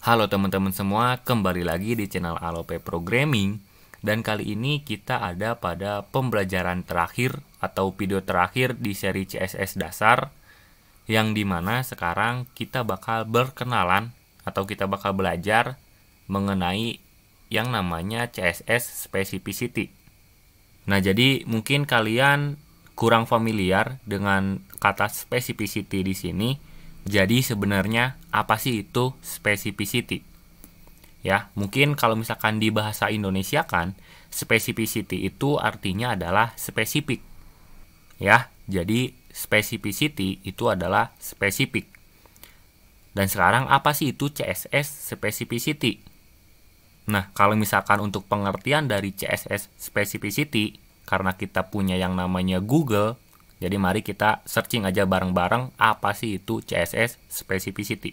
Halo teman-teman semua, kembali lagi di channel Alope Programming. Dan kali ini kita ada pada pembelajaran terakhir atau video terakhir di seri CSS dasar, yang dimana sekarang kita bakal berkenalan atau kita bakal belajar mengenai yang namanya CSS specificity. Nah, jadi mungkin kalian kurang familiar dengan kata specificity di sini. Jadi sebenarnya apa sih itu specificity? Ya, mungkin kalau misalkan di bahasa Indonesia kan, specificity itu artinya adalah spesifik. Ya, jadi specificity itu adalah spesifik. Dan sekarang apa sih itu CSS specificity? Nah, kalau misalkan untuk pengertian dari CSS specificity, karena kita punya yang namanya Google, jadi mari kita searching aja bareng-bareng apa sih itu CSS specificity.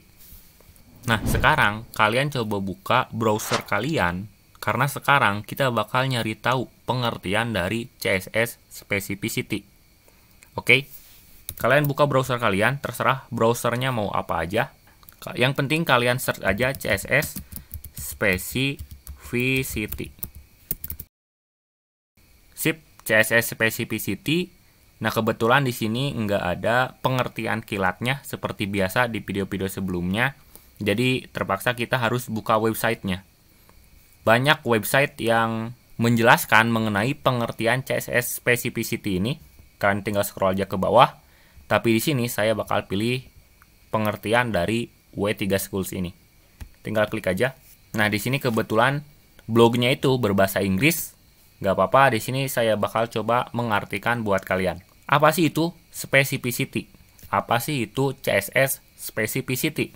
Nah, sekarang kalian coba buka browser kalian, karena sekarang kita bakal nyari tahu pengertian dari CSS specificity. Oke, kalian buka browser kalian, terserah browsernya mau apa aja. Yang penting kalian search aja CSS specificity. Sip, CSS specificity. Nah, kebetulan di sini nggak ada pengertian kilatnya seperti biasa di video-video sebelumnya. Jadi, terpaksa kita harus buka websitenya. Banyak website yang menjelaskan mengenai pengertian CSS specificity ini. Kalian tinggal scroll aja ke bawah. Tapi di sini saya bakal pilih pengertian dari W3 Schools ini. Tinggal klik aja. Nah, di sini kebetulan blognya itu berbahasa Inggris. Nggak apa-apa, di sini saya bakal coba mengartikan buat kalian. Apa sih itu specificity? Apa sih itu CSS specificity?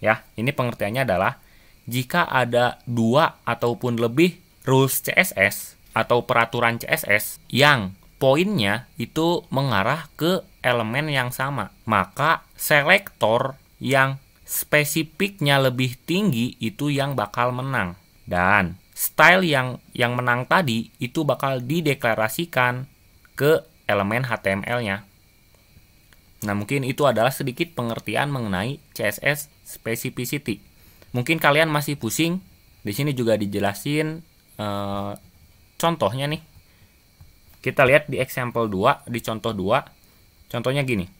Ya, ini pengertiannya adalah jika ada dua ataupun lebih rules CSS atau peraturan CSS yang poinnya itu mengarah ke elemen yang sama, maka selektor yang spesifiknya lebih tinggi itu yang bakal menang. Dan style yang menang tadi itu bakal dideklarasikan ke elemen HTML-nya. Nah, mungkin itu adalah sedikit pengertian mengenai CSS specificity. Mungkin kalian masih pusing. Di sini juga dijelasin contohnya nih. Kita lihat di example 2, di contoh 2. Contohnya gini.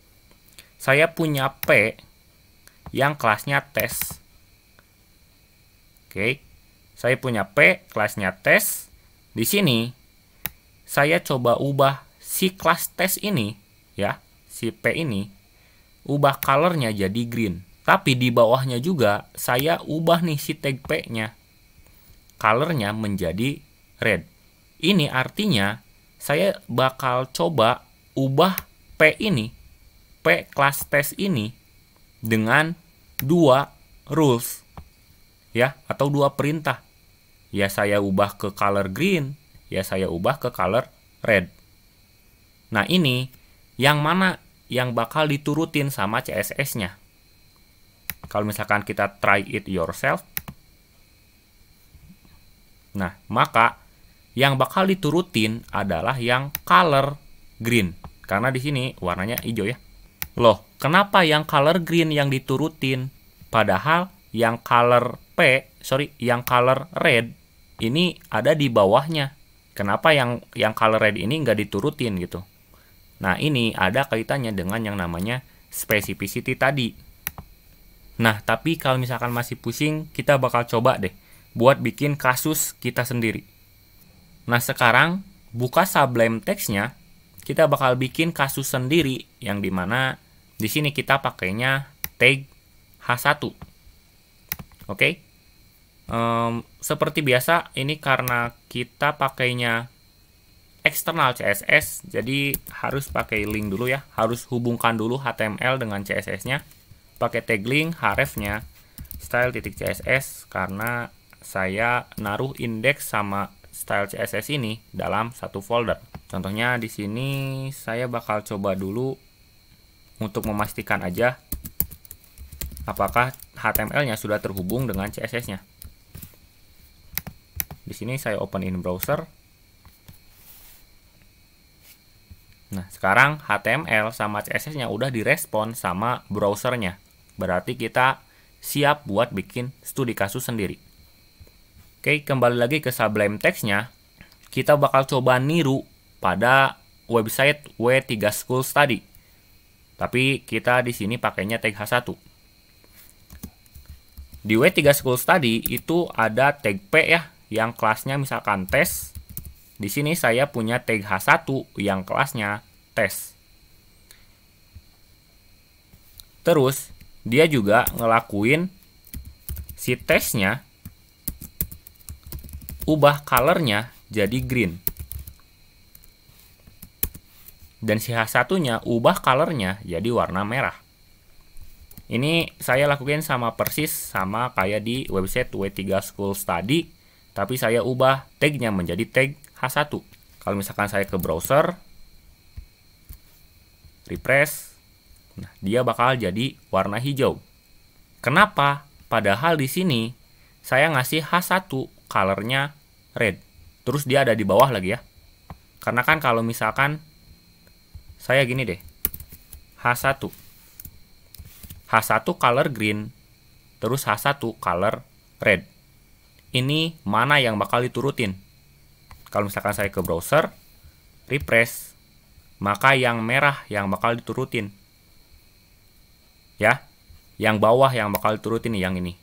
Saya punya P yang kelasnya tes. Oke. Saya punya P kelasnya tes. Di sini saya coba ubah si kelas tes ini, ya, si P ini, ubah colornya jadi green. Tapi di bawahnya juga saya ubah nih si tag P-nya, colornya menjadi red. Ini artinya saya bakal coba ubah P ini, P kelas tes ini, dengan dua rules, ya, atau dua perintah. Ya, saya ubah ke color green, ya saya ubah ke color red. Nah, ini yang mana yang bakal diturutin sama CSS-nya? Kalau misalkan kita try it yourself, nah, maka yang bakal diturutin adalah yang color green. Karena di sini warnanya hijau ya. Loh, kenapa yang color green yang diturutin? Padahal yang color yang color red ini ada di bawahnya. Kenapa yang color red ini nggak diturutin gitu? Nah, ini ada kaitannya dengan yang namanya specificity tadi. Nah, tapi kalau misalkan masih pusing, kita bakal coba deh buat bikin kasus kita sendiri. Nah, sekarang buka Sublime Text-nya, kita bakal bikin kasus sendiri yang dimana di sini kita pakainya tag H1. Oke? Seperti biasa, ini karena kita pakainya eksternal CSS, jadi harus pakai link dulu ya, harus hubungkan dulu HTML dengan CSS-nya, pakai tag link href-nya style.css, karena saya naruh indeks sama style CSS ini dalam satu folder. Contohnya di sini saya bakal coba dulu untuk memastikan aja apakah HTML-nya sudah terhubung dengan CSS-nya. Di sini saya open in browser. Nah, sekarang HTML sama CSS-nya udah direspon sama browsernya. Berarti kita siap buat bikin studi kasus sendiri. Oke, kembali lagi ke Sublime Text-nya. Kita bakal coba niru pada website W3 School Study. Tapi kita di sini pakainya tag H1. Di W3 School Study itu ada tag P ya, yang kelasnya misalkan tes. Di sini saya punya tag H1 yang kelasnya tes. Terus, dia juga ngelakuin si tesnya, ubah colornya jadi green. Dan si H1-nya ubah colornya jadi warna merah. Ini saya lakukan sama persis sama kayak di website W3 School Study, tapi saya ubah tagnya menjadi tag H1. Kalau misalkan saya ke browser, refresh, nah, dia bakal jadi warna hijau. Kenapa? Padahal di sini saya ngasih H1 colornya red. Terus dia ada di bawah lagi ya. Karena kan kalau misalkan saya gini deh. H1 color green, terus H1 color red. Ini mana yang bakal diturutin? Kalau misalkan saya ke browser, refresh, maka yang merah yang bakal diturutin. Ya, yang bawah yang bakal diturutin yang ini.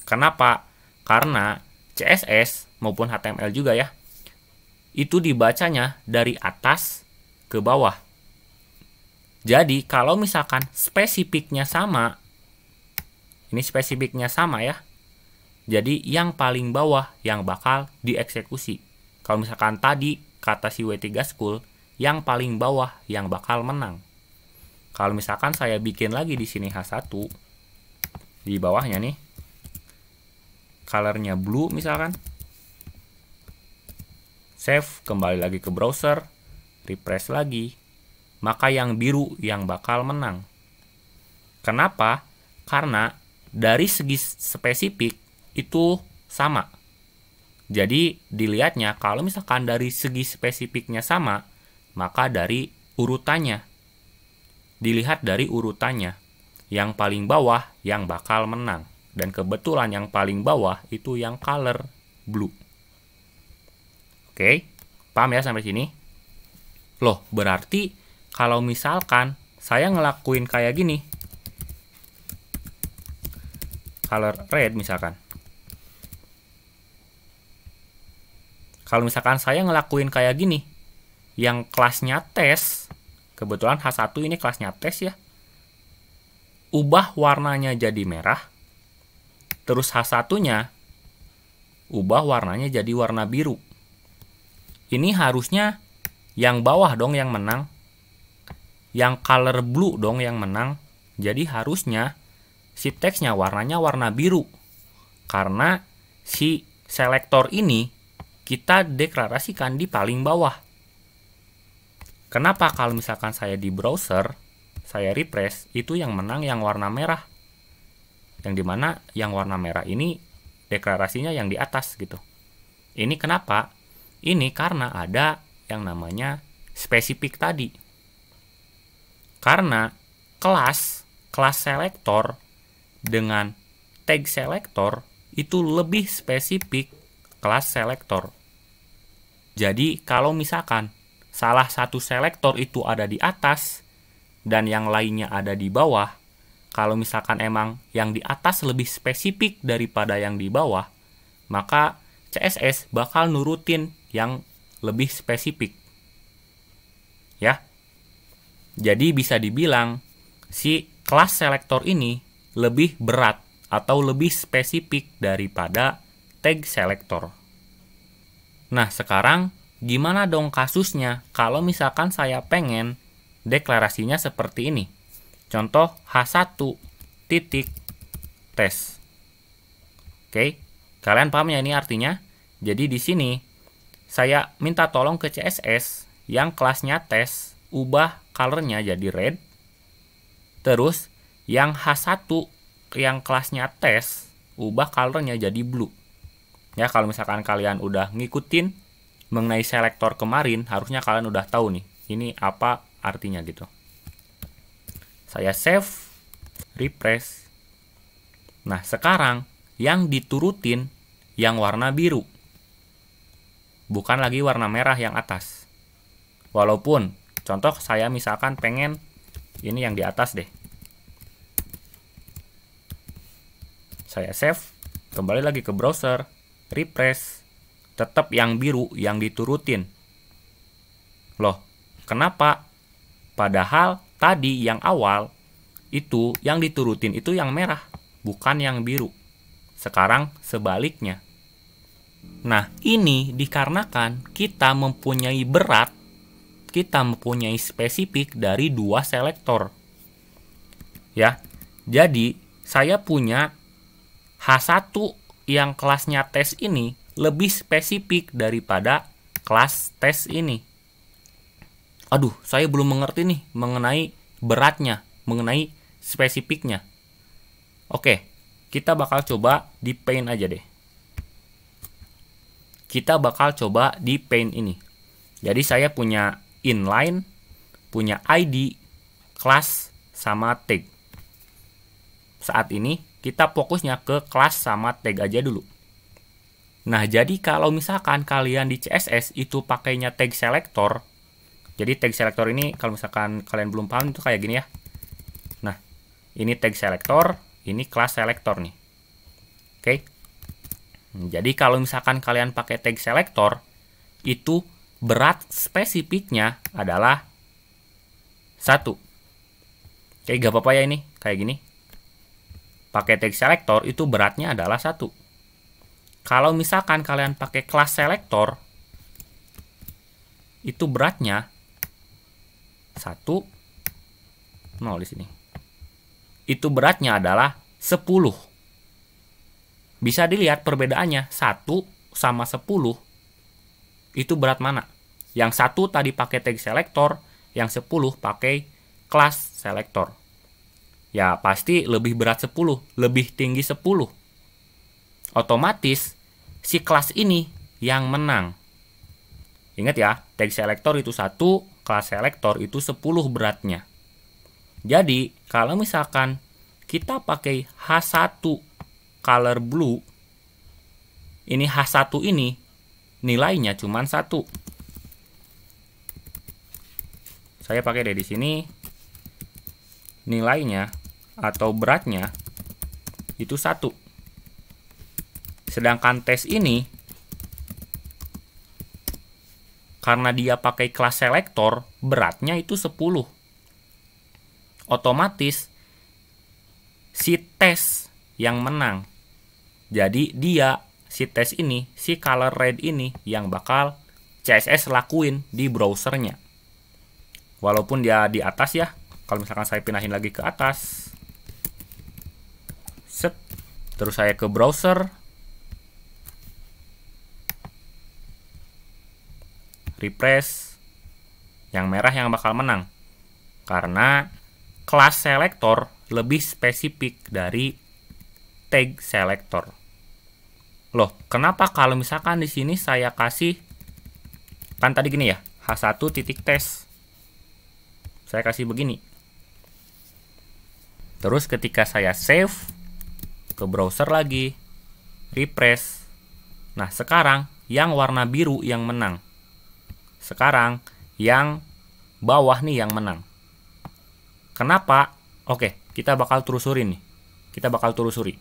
Kenapa? Karena CSS maupun HTML juga ya, itu dibacanya dari atas ke bawah. Jadi kalau misalkan spesifiknya sama, ini spesifiknya sama ya, jadi yang paling bawah yang bakal dieksekusi. Kalau misalkan tadi kata si W3 School, yang paling bawah yang bakal menang. Kalau misalkan saya bikin lagi di sini H1, di bawahnya nih, colornya blue misalkan, save, kembali lagi ke browser, refresh lagi, maka yang biru yang bakal menang. Kenapa? Karena dari segi spesifik itu sama. Jadi dilihatnya kalau misalkan dari segi spesifiknya sama, maka dari urutannya. Dilihat dari urutannya. Yang paling bawah yang bakal menang. Dan kebetulan yang paling bawah itu yang color blue. Oke, paham ya sampai sini? Loh, berarti kalau misalkan saya ngelakuin kayak gini, color red misalkan. Kalau misalkan saya ngelakuin kayak gini, yang kelasnya tes, kebetulan H1 ini kelasnya tes ya, ubah warnanya jadi merah, terus H1-nya ubah warnanya jadi warna biru. Ini harusnya yang bawah dong yang menang, yang color blue dong yang menang. Jadi harusnya si teksnya warnanya warna biru, karena si selektor ini kita deklarasikan di paling bawah. Kenapa kalau misalkan saya di browser, saya refresh, itu yang menang yang warna merah. Yang dimana yang warna merah ini deklarasinya yang di atas gitu. Ini kenapa? Ini karena ada yang namanya spesifik tadi. Karena kelas selektor dengan tag selektor itu lebih spesifik kelas selektor. Jadi kalau misalkan salah satu selektor itu ada di atas dan yang lainnya ada di bawah, kalau misalkan emang yang di atas lebih spesifik daripada yang di bawah, maka CSS bakal nurutin yang lebih spesifik. Ya. Jadi bisa dibilang si kelas selektor ini lebih berat atau lebih spesifik daripada tag selektor. Nah, sekarang gimana dong kasusnya kalau misalkan saya pengen deklarasinya seperti ini? Contoh H1 titik tes. Oke, kalian paham ya ini artinya? Jadi di sini saya minta tolong ke CSS yang kelasnya tes, ubah colornya jadi red. Terus yang H1 yang kelasnya tes, ubah colornya jadi blue. Ya, kalau misalkan kalian udah ngikutin mengenai selektor kemarin, harusnya kalian udah tahu nih, ini apa artinya gitu. Saya save, refresh. Nah, sekarang yang diturutin yang warna biru. Bukan lagi warna merah yang atas. Walaupun, contoh saya misalkan pengen ini yang di atas deh. Saya save, kembali lagi ke browser, refresh, tetap yang biru yang diturutin. Loh, kenapa? Padahal tadi yang awal itu yang diturutin itu yang merah, bukan yang biru. Sekarang sebaliknya. Nah, ini dikarenakan kita mempunyai berat, kita mempunyai spesifik dari dua selektor. Ya, jadi saya punya H1 yang kelasnya tes ini lebih spesifik daripada kelas tes ini. Aduh, saya belum mengerti nih mengenai beratnya, mengenai spesifiknya. Oke, kita bakal coba di paint aja deh. Kita bakal coba di paint ini. Jadi saya punya inline, punya ID, class, sama tag. Saat ini kita fokusnya ke kelas sama tag aja dulu. Nah, jadi kalau misalkan kalian di CSS itu pakainya tag selector, jadi tag selector ini kalau misalkan kalian belum paham itu kayak gini ya. Nah, ini tag selector, ini class selector nih. Oke. Jadi kalau misalkan kalian pakai tag selector, itu berat spesifiknya adalah 1. Oke, gak apa-apa ya ini, kayak gini. Pakai tag selector itu beratnya adalah 1. Kalau misalkan kalian pakai class selector, itu beratnya 1, 0 di sini. Itu beratnya adalah 10. Bisa dilihat perbedaannya, 1 sama 10 itu berat mana? Yang 1 tadi pakai tag selector, yang 10 pakai class selector. Ya pasti lebih berat 10, lebih tinggi 10. Otomatis si kelas ini yang menang. Ingat ya, tag selector itu 1, class selector itu 10 beratnya. Jadi kalau misalkan kita pakai H1 color blue, ini H1 ini nilainya cuma 1. Saya pakai deh di sini nilainya atau beratnya itu 1. Sedangkan tes ini karena dia pakai class selector, beratnya itu 10. Otomatis si tes yang menang. Jadi dia, si tes ini, si color red ini yang bakal CSS lakuin di browsernya. Walaupun dia di atas ya. Kalau misalkan saya pindahin lagi ke atas. Set. Terus saya ke browser. Refresh. Yang merah yang bakal menang. Karena class selector lebih spesifik dari tag selector. Loh, kenapa kalau misalkan di sini saya kasih, kan tadi gini ya, H1 titik tes. Saya kasih begini. Terus ketika saya save ke browser lagi, refresh. Nah, sekarang yang warna biru yang menang. Sekarang yang bawah nih yang menang. Kenapa? Oke, kita bakal telusurin nih. Kita bakal telusuri.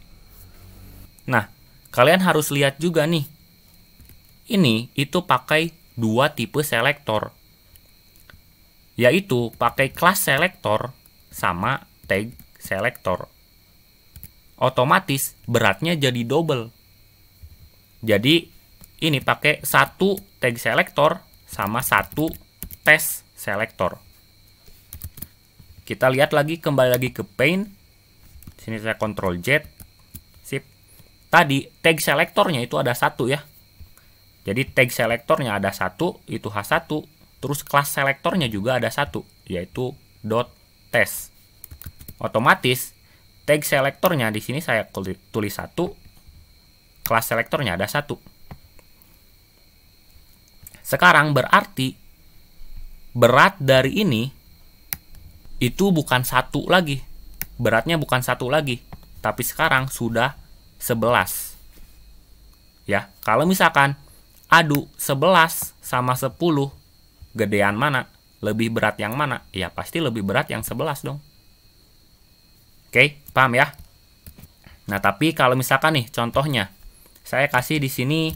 Nah, kalian harus lihat juga nih. Ini itu pakai dua tipe selektor. Yaitu pakai class selector sama tag selector. Otomatis beratnya jadi double. Jadi ini pakai 1 tag selector sama 1 test selector. Kita lihat lagi, kembali lagi ke paint. Sini saya Ctrl Z. Sip. Tadi tag selektornya itu ada 1 ya. Jadi tag selektornya ada 1, itu H1. Terus kelas selektornya juga ada 1, yaitu .test. Otomatis tag selektornya di sini saya tulis 1, kelas selektornya ada 1. Sekarang berarti berat dari ini itu bukan 1 lagi. Beratnya bukan 1 lagi, tapi sekarang sudah 11. Ya, kalau misalkan adu 11 sama 10, gedean mana? Lebih berat yang mana? Ya, pasti lebih berat yang 11 dong. Oke, paham ya? Nah, tapi kalau misalkan nih contohnya, saya kasih di sini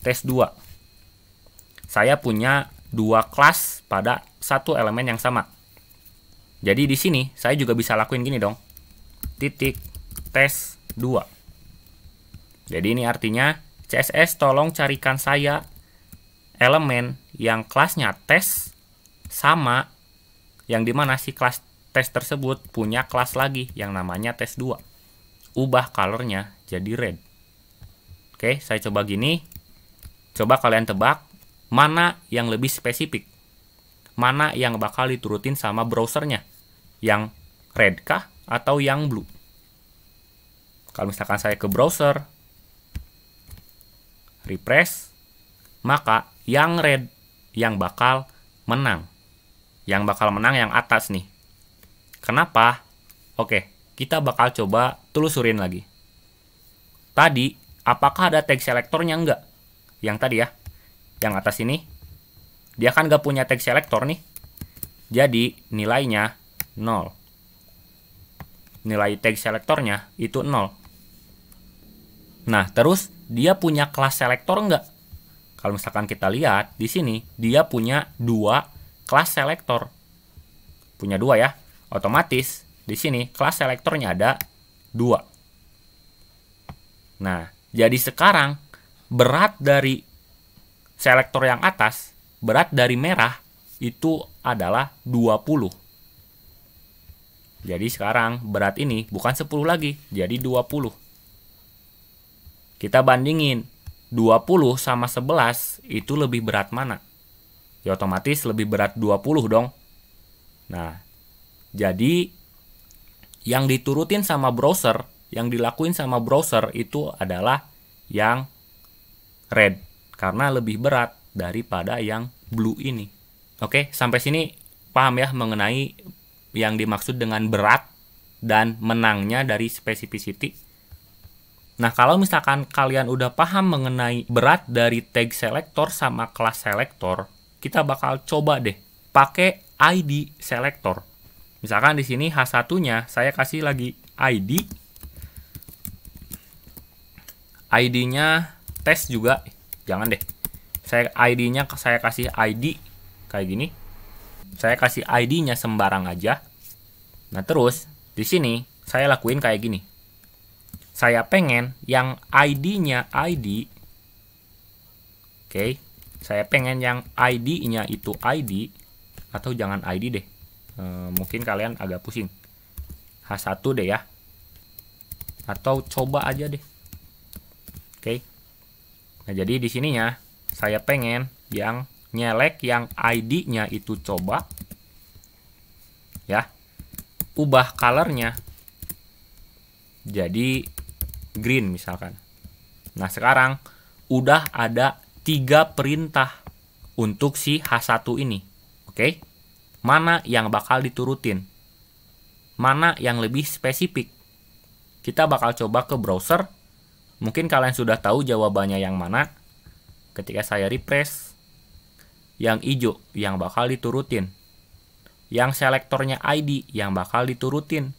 tes 2. Saya punya 2 kelas pada satu elemen yang sama. Jadi di sini saya juga bisa lakuin gini dong. Titik tes 2. Jadi ini artinya CSS tolong carikan saya elemen yang kelasnya tes sama yang dimana si kelas tes tersebut punya kelas lagi yang namanya tes 2. Ubah colornya jadi red. Oke, saya coba gini. Coba kalian tebak mana yang lebih spesifik. Mana yang bakal diturutin sama browsernya. Yang red kah atau yang blue? Kalau misalkan saya ke browser, refresh, maka yang red yang bakal menang. Yang bakal menang yang atas nih. Kenapa? Oke, kita bakal coba telusurin lagi. Tadi, apakah ada tag selektornya? Enggak. Yang tadi ya, yang atas ini, dia kan nggak punya tag selektor nih. Jadi, nilainya 0. Nilai tag selektornya itu 0. Nah, terus dia punya kelas selektor enggak? Kalau misalkan kita lihat di sini, dia punya 2 kelas selektor. Punya 2 ya. Otomatis di sini kelas selektornya ada 2. Nah, jadi sekarang berat dari selektor yang atas, berat dari merah itu adalah 20. Jadi sekarang berat ini bukan 10 lagi, jadi 20. Kita bandingin 20 sama 11 itu lebih berat mana? Ya otomatis lebih berat 20 dong. Nah, jadi yang diturutin sama browser, yang dilakuin sama browser itu adalah yang red karena lebih berat daripada yang blue ini. Oke, sampai sini paham ya mengenai yang dimaksud dengan berat dan menangnya dari specificity. Nah, kalau misalkan kalian udah paham mengenai berat dari tag selector sama kelas selector, kita bakal coba deh pakai ID selector. Misalkan di sini H1-nya saya kasih lagi ID. ID-nya tes juga. Jangan deh. ID-nya saya kasih ID kayak gini. Saya kasih ID-nya sembarang aja. Nah, terus di sini saya lakuin kayak gini. Saya pengen yang ID-nya ID. Oke. Saya pengen yang ID-nya itu ID atau jangan ID deh. Mungkin kalian agak pusing. H1 deh ya. Atau coba aja deh. Oke. Nah, jadi di sininya saya pengen yang nyelek yang ID-nya itu coba. Ya. Ubah colornya jadi green misalkan. Nah, sekarang udah ada 3 perintah untuk si H1 ini. Oke. Mana yang bakal diturutin? Mana yang lebih spesifik? Kita bakal coba ke browser. Mungkin kalian sudah tahu jawabannya yang mana. Ketika saya refresh, yang hijau yang bakal diturutin. Yang selektornya ID yang bakal diturutin.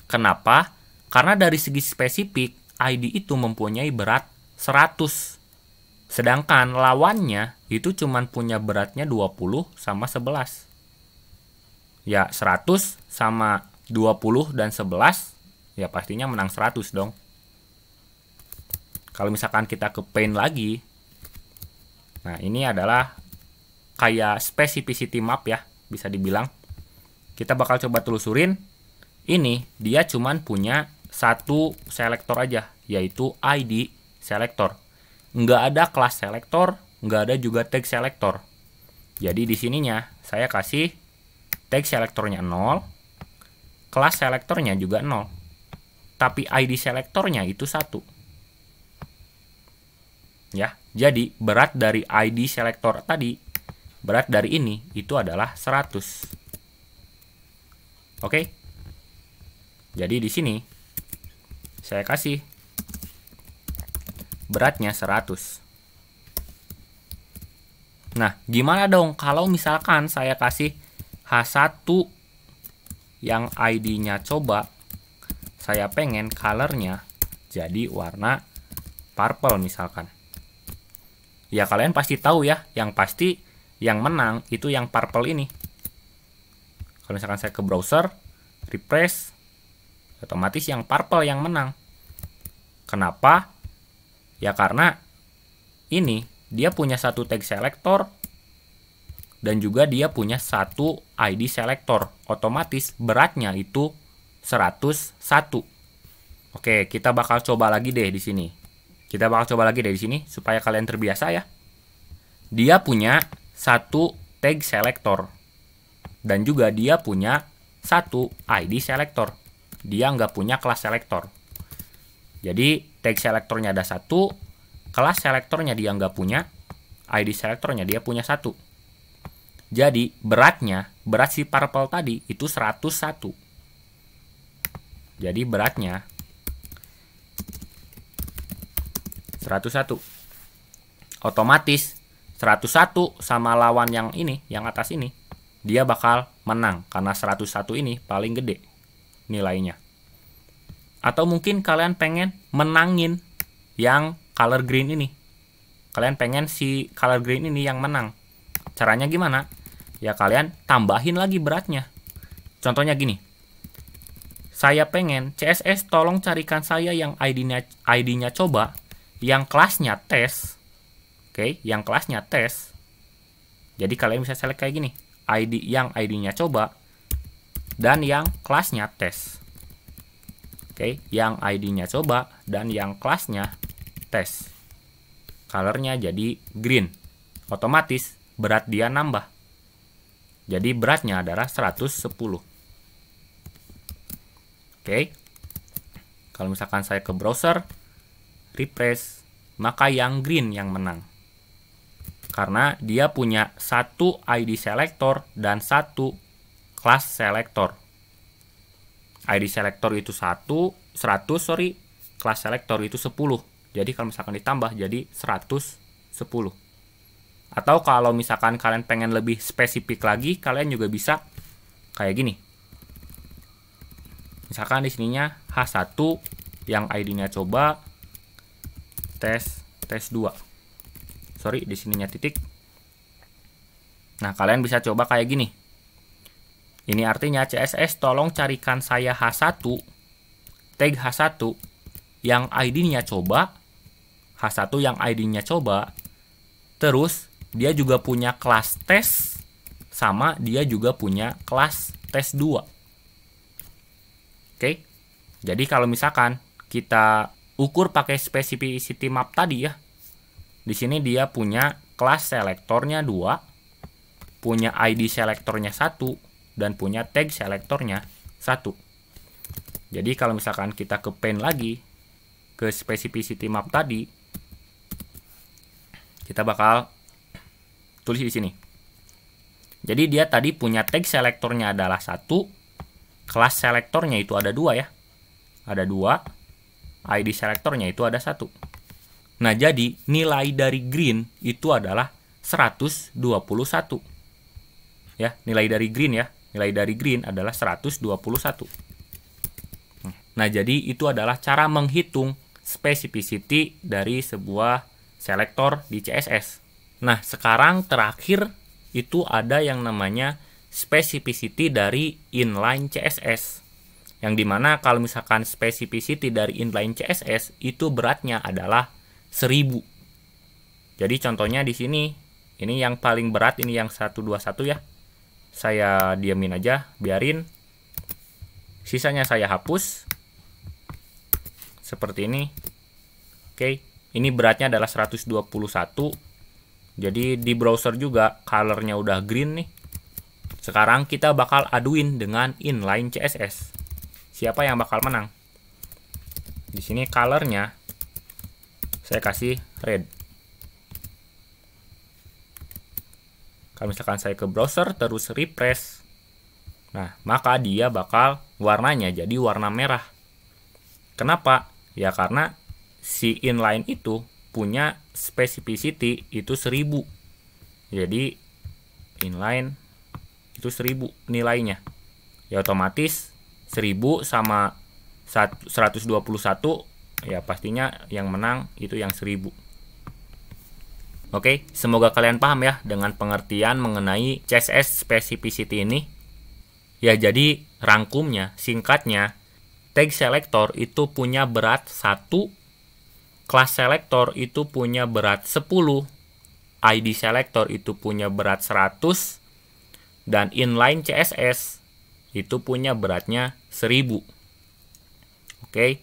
Kenapa? Karena dari segi spesifik, ID itu mempunyai berat 100. Sedangkan lawannya itu cuman punya beratnya 20 sama 11. Ya, 100 sama 20 dan 11, ya pastinya menang 100 dong. Kalau misalkan kita ke paint lagi, nah ini adalah kayak specificity map ya, bisa dibilang. Kita bakal coba telusurin. Ini dia cuman punya 1 selektor aja, yaitu ID selektor. Nggak ada kelas selektor, nggak ada juga tag selektor. Jadi di sininya saya kasih tag selektornya 0, kelas selektornya juga 0. Tapi ID selektornya itu 1. Ya, jadi berat dari ID selektor tadi, berat dari ini itu adalah 100. Oke? Jadi di sini saya kasih beratnya 100. Nah, gimana dong kalau misalkan saya kasih H1 yang ID-nya coba, saya pengen colornya jadi warna purple misalkan. Ya kalian pasti tahu ya, yang pasti yang menang itu yang purple ini. Kalau misalkan saya ke browser, refresh, otomatis yang purple yang menang. Kenapa? Ya karena ini dia punya satu tag selector dan juga dia punya satu ID selector. Otomatis beratnya itu 101. Oke, kita bakal coba lagi deh di sini. Kita bakal coba lagi deh di sini supaya kalian terbiasa ya. Dia punya satu tag selector dan juga dia punya satu ID selector. Dia nggak punya kelas selector. Jadi tag selectornya ada satu, kelas selektornya dia nggak punya, ID selektornya dia punya satu. Jadi berat si purple tadi itu 101. Jadi beratnya 101. Otomatis 101 sama lawan yang ini, yang atas ini, dia bakal menang karena 101 ini paling gede nilainya. Atau mungkin kalian pengen menangin yang color green ini. Kalian pengen si color green ini yang menang. Caranya gimana? Ya kalian tambahin lagi beratnya. Contohnya gini. Saya pengen CSS tolong carikan saya yang ID-nya coba, yang kelasnya tes. Oke, yang kelasnya tes. Jadi kalian bisa select kayak gini. Yang ID-nya coba dan yang kelasnya tes. Oke, yang ID-nya coba dan yang kelasnya tes. Colornya jadi green. Otomatis berat dia nambah. Jadi beratnya adalah 110. Oke. Kalau misalkan saya ke browser, refresh, maka yang green yang menang. Karena dia punya satu ID selector dan satu class selector. ID selector itu 100, class selector itu 10. Jadi kalau misalkan ditambah jadi 110. Atau kalau misalkan kalian pengen lebih spesifik lagi, kalian juga bisa kayak gini. Misalkan di sininya H1 yang ID-nya coba tes 2. Sorry, di sininya titik. Nah, kalian bisa coba kayak gini. Ini artinya CSS tolong carikan saya H1, tag H1 yang ID-nya coba, H1 yang ID-nya coba, terus dia juga punya kelas tes, sama dia juga punya kelas tes 2. Oke, jadi kalau misalkan kita ukur pakai specificity map tadi ya, di sini dia punya kelas selektornya 2, punya ID selektornya 1, dan punya tag selektornya 1. Jadi kalau misalkan kita ke paint lagi, ke specificity map tadi, kita bakal tulis di sini. Jadi dia tadi punya tag selektornya adalah 1, kelas selektornya itu ada 2 ya. Ada 2, ID selektornya itu ada 1. Nah, jadi nilai dari green itu adalah 121. Ya, nilai dari green ya. Nilai dari green adalah 121. Nah, jadi itu adalah cara menghitung specificity dari sebuah selektor di CSS. Nah, sekarang terakhir itu ada yang namanya specificity dari inline CSS. Yang dimana kalau misalkan specificity dari inline CSS itu beratnya adalah 1000. Jadi contohnya di sini, ini yang paling berat, ini yang 121 ya. Saya diamin aja, biarin. Sisanya saya hapus. Seperti ini. Oke, ini beratnya adalah 121. Jadi di browser juga colornya udah green nih. Sekarang kita bakal aduin dengan inline CSS. Siapa yang bakal menang? Di sini colornya saya kasih red. Kalau misalkan saya ke browser terus refresh, nah maka dia bakal warnanya jadi warna merah. Kenapa? Ya karena si inline itu punya specificity itu 1000. Jadi inline itu 1000 nilainya. Ya otomatis 1000 sama 121, ya pastinya yang menang itu yang 1000. Oke, semoga kalian paham ya dengan pengertian mengenai CSS specificity ini. Ya jadi rangkumnya, singkatnya, tag selector itu punya berat 1, class selector itu punya berat 10, ID selector itu punya berat 100, dan inline CSS itu punya beratnya 1000. Oke,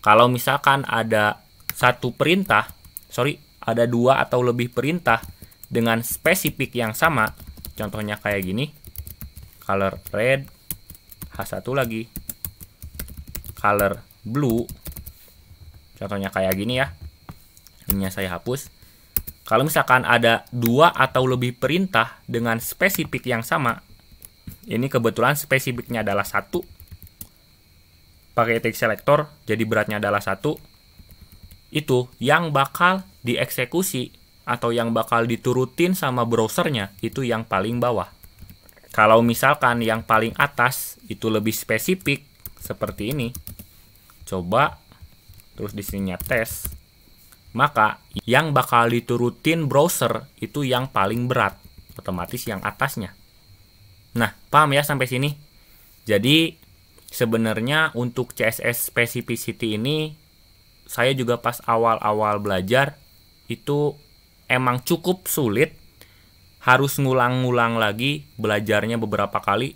kalau misalkan ada ada 2 atau lebih perintah dengan spesifik yang sama, contohnya kayak gini, color red, H1 lagi, color blue, contohnya kayak gini ya, ininya saya hapus. Kalau misalkan ada 2 atau lebih perintah dengan spesifik yang sama, ini kebetulan spesifiknya adalah 1, pakai tag selector, jadi beratnya adalah 1, itu yang bakal dieksekusi atau yang bakal diturutin sama browsernya itu yang paling bawah. Kalau misalkan yang paling atas itu lebih spesifik seperti ini, coba terus di sininya tes, maka yang bakal diturutin browser itu yang paling berat, otomatis yang atasnya. Nah, paham ya sampai sini? Jadi sebenarnya untuk CSS specificity ini saya juga pas awal-awal belajar itu emang cukup sulit, harus ngulang-ngulang lagi belajarnya beberapa kali.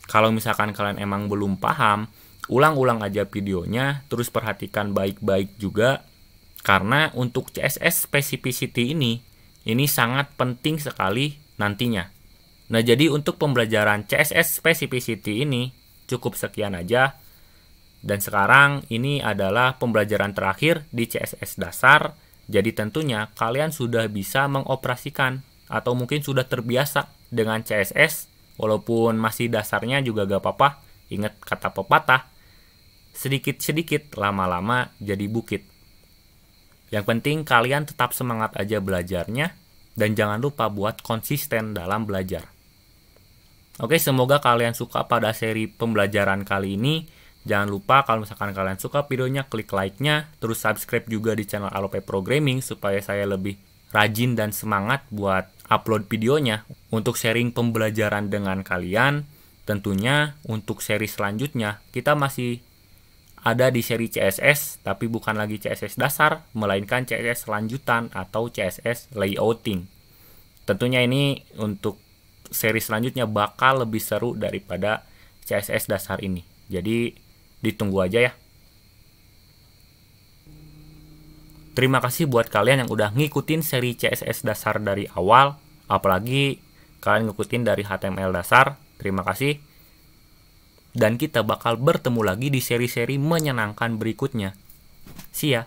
Kalau misalkan kalian emang belum paham, ulang-ulang aja videonya, terus perhatikan baik-baik juga, karena untuk CSS specificity ini sangat penting sekali nantinya. Nah, jadi untuk pembelajaran CSS specificity ini cukup sekian aja. Dan sekarang ini adalah pembelajaran terakhir di CSS dasar. Jadi tentunya kalian sudah bisa mengoperasikan atau mungkin sudah terbiasa dengan CSS. Walaupun masih dasarnya juga gak apa-apa. Ingat kata pepatah, sedikit-sedikit lama-lama jadi bukit. Yang penting kalian tetap semangat aja belajarnya. Dan jangan lupa buat konsisten dalam belajar. Oke, semoga kalian suka pada seri pembelajaran kali ini. Jangan lupa kalau misalkan kalian suka videonya, klik like-nya, terus subscribe juga di channel Alope Programming supaya saya lebih rajin dan semangat buat upload videonya untuk sharing pembelajaran dengan kalian. Tentunya untuk seri selanjutnya kita masih ada di seri CSS, tapi bukan lagi CSS dasar, melainkan CSS lanjutan atau CSS layouting. Tentunya ini untuk seri selanjutnya bakal lebih seru daripada CSS dasar ini. Jadi ditunggu aja ya. Terima kasih buat kalian yang udah ngikutin seri CSS dasar dari awal, apalagi kalian ngikutin dari HTML dasar. Terima kasih. Dan kita bakal bertemu lagi di seri-seri menyenangkan berikutnya. See ya.